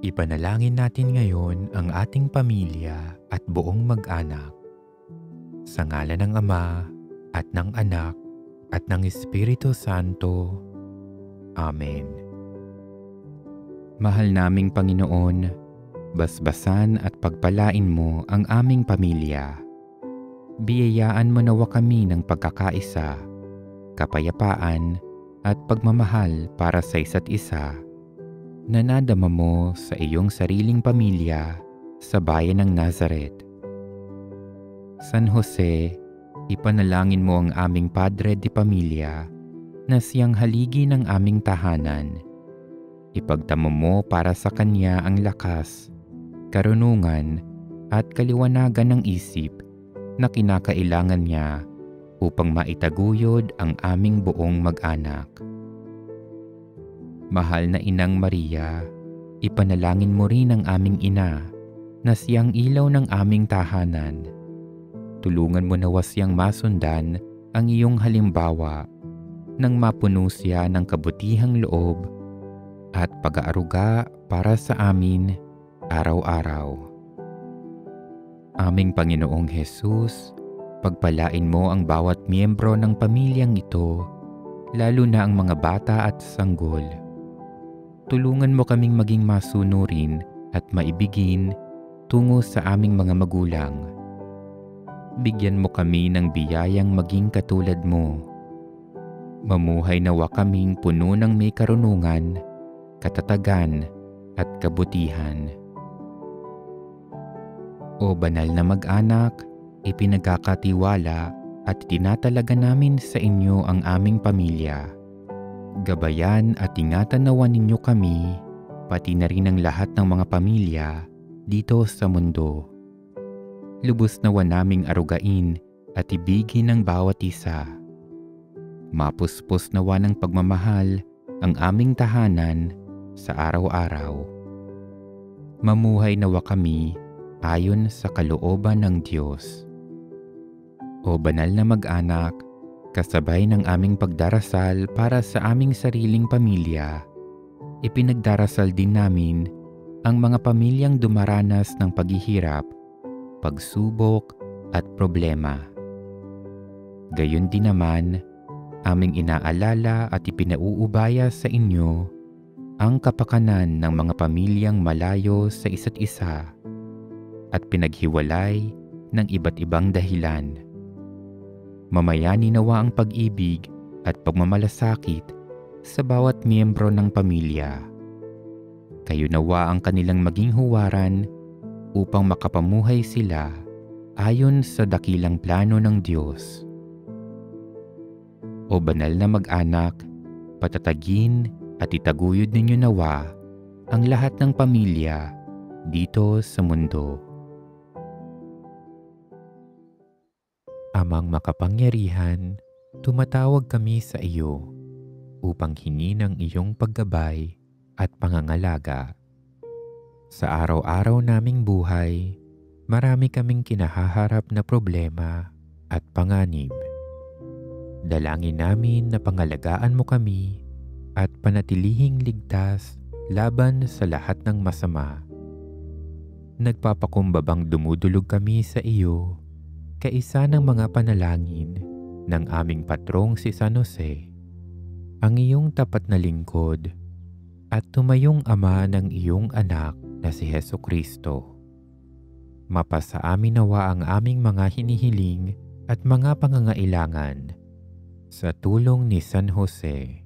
Ipanalangin natin ngayon ang ating pamilya at buong mag-anak. Sa ngalan ng Ama at ng Anak at ng Espiritu Santo. Amen. Mahal naming Panginoon, basbasan at pagpalain mo ang aming pamilya. Biyayaan mo nawa kami ng pagkakaisa, kapayapaan at pagmamahal para sa isa't isa na nadama mo sa iyong sariling pamilya sa bayan ng Nazaret. San Jose, ipanalangin mo ang aming Padre de Pamilya na siyang haligi ng aming tahanan. Ipagtamo mo para sa kanya ang lakas, karunungan at kaliwanagan ng isip na kinakailangan niya upang maitaguyod ang aming buong mag-anak. Mahal na Inang Maria, ipanalangin mo rin ang aming ina na siyang ilaw ng aming tahanan. Tulungan mo nawa siyang masundan ang iyong halimbawa nang mapuno siya ng kabutihang loob at pag-aaruga para sa amin araw-araw. Aming Panginoong Hesus, pagpalain mo ang bawat miyembro ng pamilyang ito, lalo na ang mga bata at sanggol. Tulungan mo kaming maging masunurin at maibigin tungo sa aming mga magulang. Bigyan mo kami ng biyayang maging katulad mo. Mamuhay nawa kaming puno ng may karunungan, katatagan at kabutihan. O banal na mag-anak, ipinagkakatiwala at tinatalaga namin sa inyo ang aming pamilya. Gabayan at ingatan nawa ninyo kami, pati na rin ang lahat ng mga pamilya dito sa mundo. Lubos nawa naming arugain at ibigin ang bawat isa. Mapuspos nawa ng pagmamahal ang aming tahanan sa araw-araw. Mamuhay nawa kami ayon sa kalooban ng Diyos. O banal na mag-anak, kasabay ng aming pagdarasal para sa aming sariling pamilya, ipinagdarasal din namin ang mga pamilyang dumaranas ng paghihirap, pagsubok at problema. Gayon din naman, aming inaalala at ipinauubaya sa inyo ang kapakanan ng mga pamilyang malayo sa isa't isa at pinaghiwalay ng iba't ibang dahilan. Mamayani nawa ang pag-ibig at pagmamalasakit sa bawat miyembro ng pamilya. Kayo nawa ang kanilang maging huwaran upang makapamuhay sila ayon sa dakilang plano ng Diyos. O banal na mag-anak, patatagin at itaguyod ninyo nawa ang lahat ng pamilya dito sa mundo. Amang makapangyarihan, tumatawag kami sa iyo upang hingin ang iyong paggabay at pangangalaga. Sa araw-araw naming buhay, marami kaming kinahaharap na problema at panganib. Dalangin namin na pangalagaan mo kami at panatilihing ligtas laban sa lahat ng masama. Nagpapakumbabang dumudulog kami sa iyo, kaisa ng mga panalangin ng aming patrong si San Jose, ang iyong tapat na lingkod at tumayong ama ng iyong anak na si Hesukristo. Mapasa amin nawa ang aming mga hinihiling at mga pangangailangan sa tulong ni San Jose.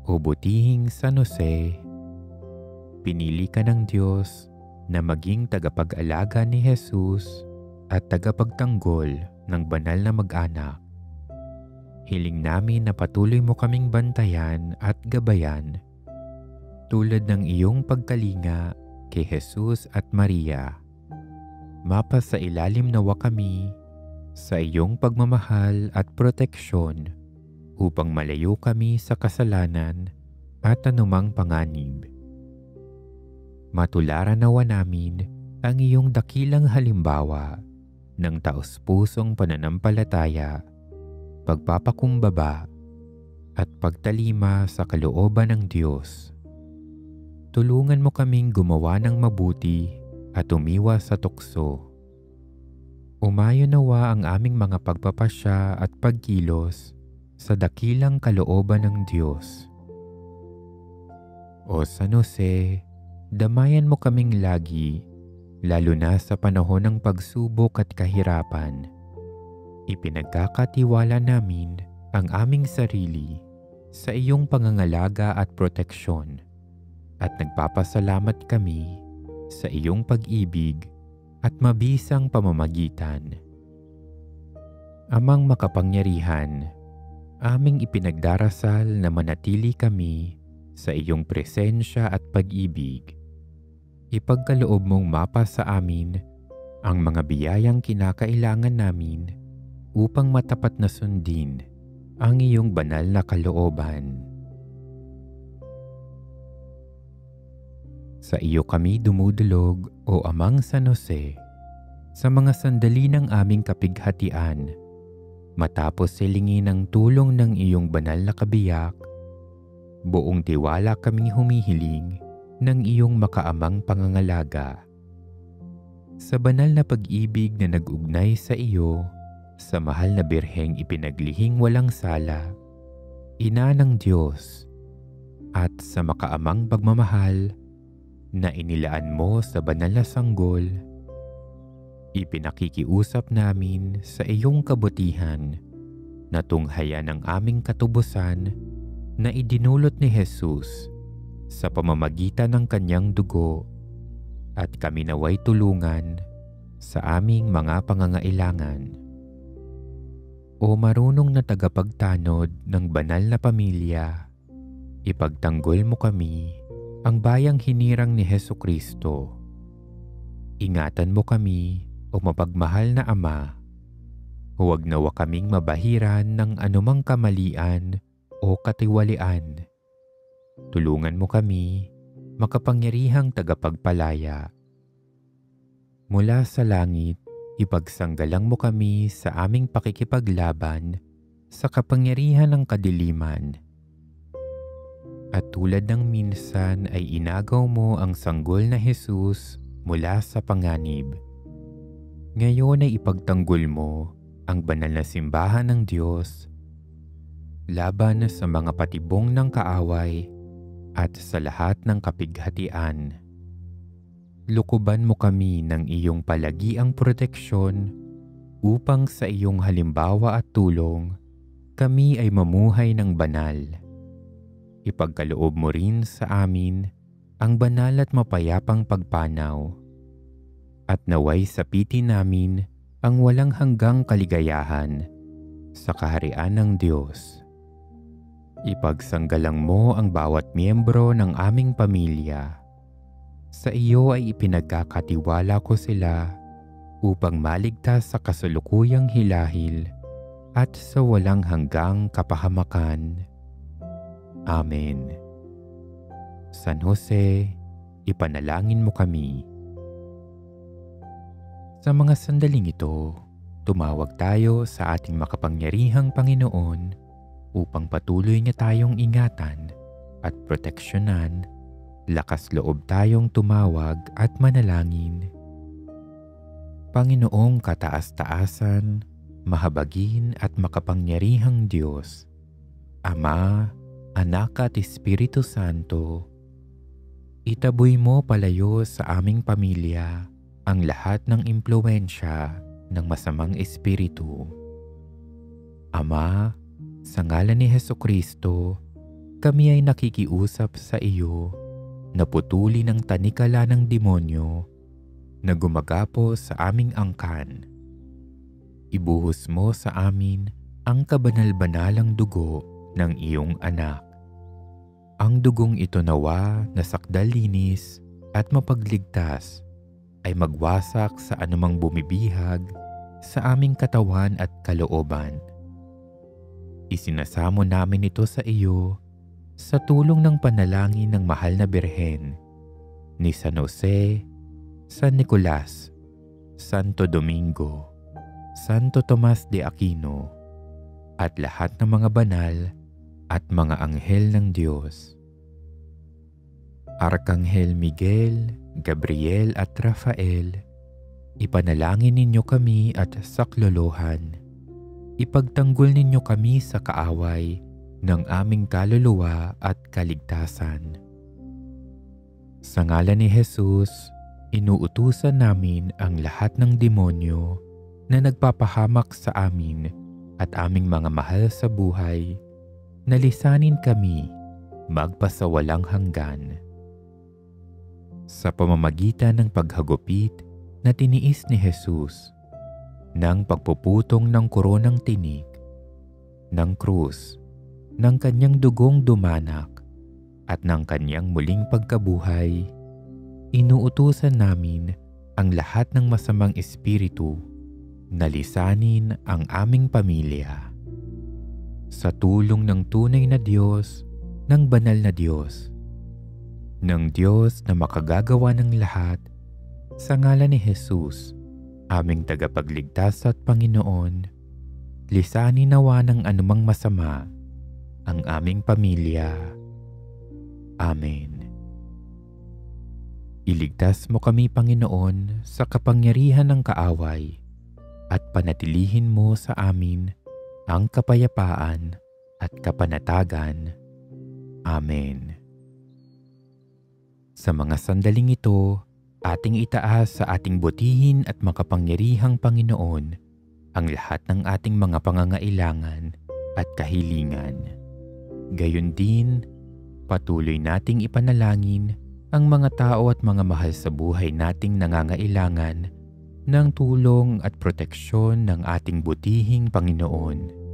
O butihing San Jose, pinili ka ng Diyos na maging tagapag-alaga ni Jesus at tagapagtanggol ng banal na mag-anak. Hiling namin na patuloy mo kaming bantayan at gabayan tulad ng iyong pagkalinga kay Jesus at Maria. Mapa sa ilalim nawa kami sa iyong pagmamahal at proteksyon upang malayo kami sa kasalanan at anumang panganib. Matularan nawa namin ang iyong dakilang halimbawa ng taos-pusong pananampalataya, pagpapakumbaba at pagtalima sa kalooban ng Diyos. Tulungan mo kaming gumawa ng mabuti at umiwas sa tukso. Umayo nawa ang aming mga pagpapasya at pagkilos sa dakilang kalooban ng Diyos. O San Jose, damayan mo kaming lagi, lalo na sa panahon ng pagsubok at kahirapan. Ipinagkakatiwala namin ang aming sarili sa iyong pangangalaga at proteksyon, at nagpapasalamat kami sa iyong pag-ibig at mabisang pamamagitan. Amang makapangyarihan, aming ipinagdarasal na manatili kami sa iyong presensya at pag-ibig. Ipagkaloob mong mapa sa amin ang mga biyayang kinakailangan namin upang matapat na sundin ang iyong banal na kalooban. Sa iyo kami dumudulog, o Amang San Jose, sa mga sandali ng aming kapighatian. Matapos silingin ang tulong ng iyong banal na kabiyak, buong tiwala kaming humihiling ng iyong makaamang pangangalaga. Sa banal na pag-ibig na nag-ugnay sa iyo, sa mahal na birheng ipinaglihing walang sala, Ina ng Diyos, at sa makaamang pagmamahal na inilaan mo sa banal na sanggol, ipinakikiusap namin sa iyong kabutihan na tunghayan ang aming katubusan na idinulot ni Jesus sa pamamagitan ng kanyang dugo, at kami naway tulungan sa aming mga pangangailangan. O marunong na tagapagtanod ng banal na pamilya, ipagtanggol mo kami, ang bayang hinirang ni Hesukristo. Ingatan mo kami, o mapagmahal na Ama. Huwag nawa kaming mabahiran ng anumang kamalian o katiwalian. Tulungan mo kami, makapangyarihang tagapagpalaya. Mula sa langit, ipagsanggalang mo kami sa aming pakikipaglaban sa kapangyarihan ng kadiliman. At tulad ng minsan ay inagaw mo ang sanggol na Jesus mula sa panganib, ngayon ay ipagtanggol mo ang banal na simbahan ng Diyos laban sa mga patibong ng kaaway at sa lahat ng kapighatian. Lukuban mo kami ng iyong palagiang proteksyon upang sa iyong halimbawa at tulong kami ay mamuhay ng banal. Ipagkaloob mo rin sa amin ang banal at mapayapang pagpanaw, at naway sapitin namin ang walang hanggang kaligayahan sa kaharian ng Diyos. Ipagsanggalang mo ang bawat miyembro ng aming pamilya. Sa iyo ay ipinagkakatiwala ko sila upang maligtas sa kasalukuyang hilahil at sa walang hanggang kapahamakan. Amen. San Jose, ipanalangin mo kami. Sa mga sandaling ito, tumawag tayo sa ating makapangyarihang Panginoon upang patuloy niya tayong ingatan at proteksyonan. Lakas loob tayong tumawag at manalangin. Panginoong kataas-taasan, mahabagin at makapangyarihang Diyos, Ama, Anak at Espiritu Santo, itaboy mo palayo sa aming pamilya ang lahat ng impluwensya ng masamang espiritu. Ama, sa ngalan ni Hesukristo, kami ay nakikiusap sa iyo na putulin ang tanikala ng demonyo na gumagapo sa aming angkan. Ibuhos mo sa amin ang kabanal-banalang dugo ng iyong anak. Ang dugong ito nawa na sakdal-linis at mapagligtas ay magwasak sa anumang bumibihag sa aming katawan at kalooban. Isinasamo namin ito sa iyo sa tulong ng panalangin ng mahal na Birhen ni San Jose, San Nicolas, Santo Domingo, Santo Tomas de Aquino, at lahat ng mga banal at mga anghel ng Diyos. Arkanghel Miguel, Gabriel at Rafael, ipanalangin ninyo kami at saklolohan. Ipagtanggol ninyo kami sa kaaway ng aming kaluluwa at kaligtasan. Sa ngalan ni Jesus, inuutusan namin ang lahat ng demonyo na nagpapahamak sa amin at aming mga mahal sa buhay, na lisanin kami magpasawalang hanggan. Sa pamamagitan ng paghagupit na tiniis ni Jesus, ng pagpuputong ng koronang tinik, ng krus, ng kanyang dugong dumanak, at ng kanyang muling pagkabuhay, inuutusan namin ang lahat ng masamang espiritu na lisanin ang aming pamilya. Sa tulong ng tunay na Diyos, ng banal na Diyos, ng Diyos na makagagawa ng lahat, sa ngalan ni Jesus, aming tagapagligtas at Panginoon, lisanin nawa ng anumang masama ang aming pamilya. Amen. Iligtas mo kami, Panginoon, sa kapangyarihan ng kaaway at panatilihin mo sa amin ang kapayapaan at kapanatagan. Amen. Sa mga sandaling ito, ating itaas sa ating butihin at makapangyarihang Panginoon ang lahat ng ating mga pangangailangan at kahilingan. Gayon din, patuloy nating ipanalangin ang mga tao at mga mahal sa buhay nating nangangailangan ng tulong at proteksyon ng ating butihing Panginoon.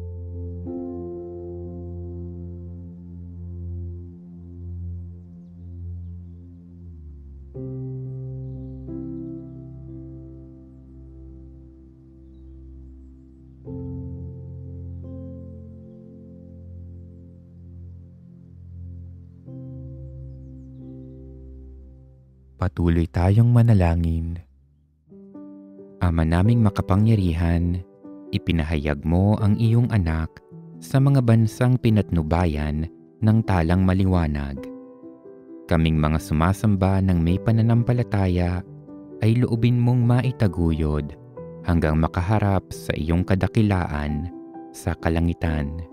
Patuloy tayong manalangin. Ama naming makapangyarihan, ipinahayag mo ang iyong anak sa mga bansang pinatnubayan ng talang maliwanag. Kaming mga sumasamba ng may pananampalataya ay loobin mong maitaguyod hanggang makaharap sa iyong kadakilaan sa kalangitan.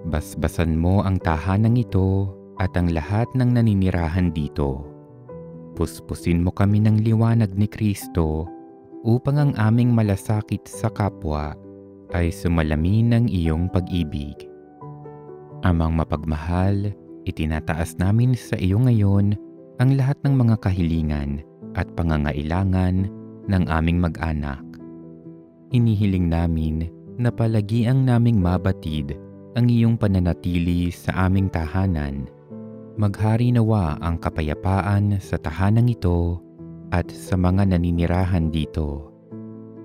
Basbasan mo ang tahanang ito at ang lahat ng naninirahan dito. Puspusin mo kami ng liwanag ni Kristo upang ang aming malasakit sa kapwa ay sumalamin ng iyong pag-ibig. Amang mapagmahal, itinataas namin sa iyo ngayon ang lahat ng mga kahilingan at pangangailangan ng aming mag-anak. Inihiling namin na palagiang naming mabatid ang iyong pananatili sa aming tahanan. Maghari nawa ang kapayapaan sa tahanang ito at sa mga naninirahan dito.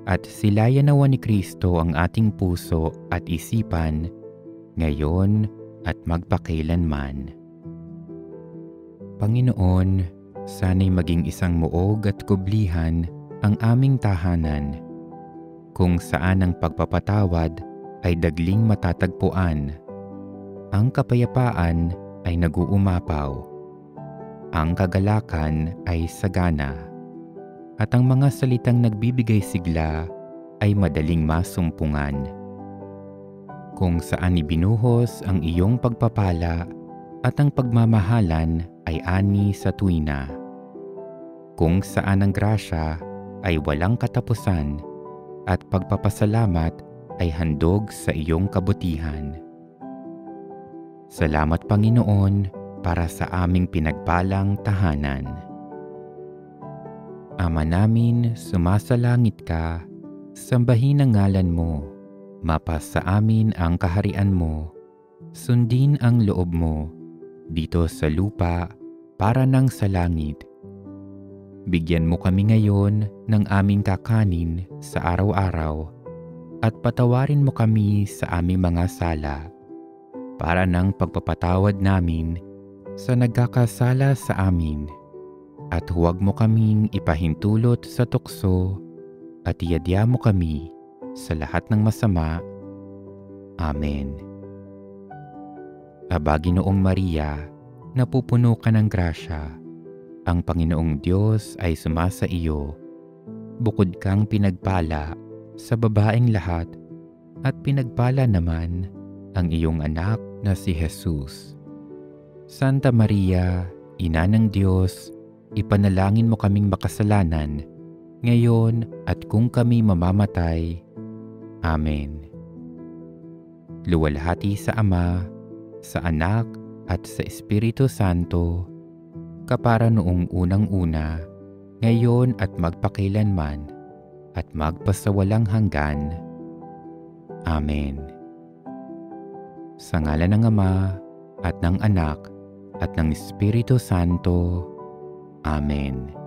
At silayan nawa ni Kristo ang ating puso at isipan, ngayon at magpakailanman. Panginoon, sana'y maging isang muog at kublihan ang aming tahanan, kung saan ang pagpapatawad ay dagling matatagpuan. Ang kapayapaan ay naguumapaw, ang kagalakan ay sagana, at ang mga salitang nagbibigay sigla ay madaling masumpungan. Kung saan ibinuhos ang iyong pagpapala at ang pagmamahalan ay ani sa tuwina. Kung saan ang grasya ay walang katapusan at pagpapasalamat ay handog sa iyong kabutihan. Salamat, Panginoon, para sa aming pinagpalang tahanan. Ama namin, sumasalangit ka, sambahin ang ngalan mo, mapas sa amin ang kaharian mo, sundin ang loob mo, dito sa lupa para nang sa langit. Bigyan mo kami ngayon ng aming kakanin sa araw-araw at patawarin mo kami sa aming mga sala para ng pagpapatawad namin sa nagkakasala sa amin. At huwag mo kaming ipahintulot sa tukso at iadya mo kami sa lahat ng masama. Amen. Aba, Ginoong Maria, napupuno ka ng grasya. Ang Panginoong Diyos ay sumasa iyo. Bukod kang pinagpala sa babaeng lahat at pinagpala naman ang iyong anak na si Jesus. Santa Maria, Ina ng Diyos, ipanalangin mo kaming makasalanan, ngayon at kung kami mamamatay. Amen. Luwalhati sa Ama, sa Anak, at sa Espiritu Santo, kapara noong unang-una, ngayon at magpakailanman, at magpasawalang hanggan. Amen. Sa ngalan ng Ama, at ng Anak, at ng Espiritu Santo. Amen.